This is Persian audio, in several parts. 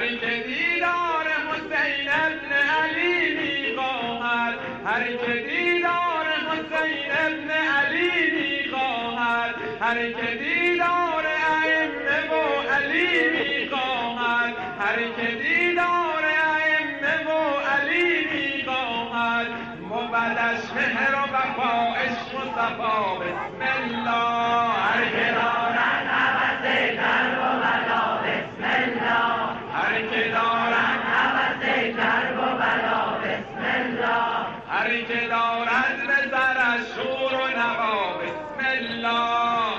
هر که دیدار حسین ابن علی می‌خواهد، هر که دیدار حسین ابن علی می‌خواهد، هر که دیدار ائمه و علی می‌خواهد، هر که دیدار ائمه و علی می‌خواهد، مبدش مهر و وفا عشق و صفا بسم الله. هر که دارد هوس درب و بلا بسم الله، هر که دارد هوس درب و بلا بسم الله، هر که دارد به سرش شور و نوا بسم الله،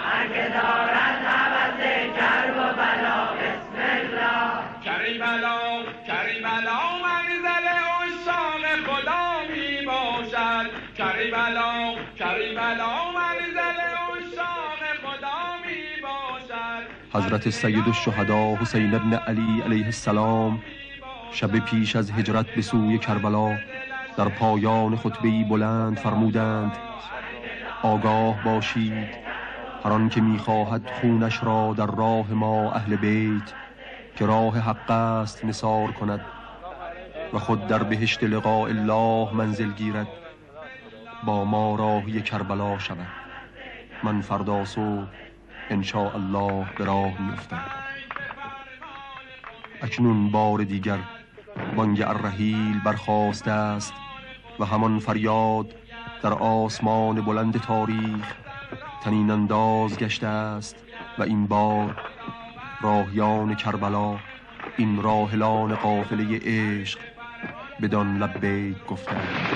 هر که دارد هوس درب و بلا بسم الله. کریبلا کریبلا منزل عشاق خدا می باشد، کریبلا کریبلا منزل عشاق خدا می باشد. حضرت سید الشهدا حسین ابن علی علیه السلام شب پیش از هجرت به سوی کربلا در پایان خطبه‌ای بلند فرمودند: آگاه باشید هر آن که می‌خواهد خونش را در راه ما اهل بیت که راه حق است نثار کند و خود در بهشت لقاء الله منزل گیرد، با ما راهی کربلا شود. من فردا صبح ان شاء الله به راه می‌افتم. اکنون بار دیگر بانگ الرحیل برخاسته است و همان فریاد در آسمان بلند تاریخ طنین انداز گشته است و این بار راهیان کربلا، این راحلان قافله عشق بدان لبیک گفتند.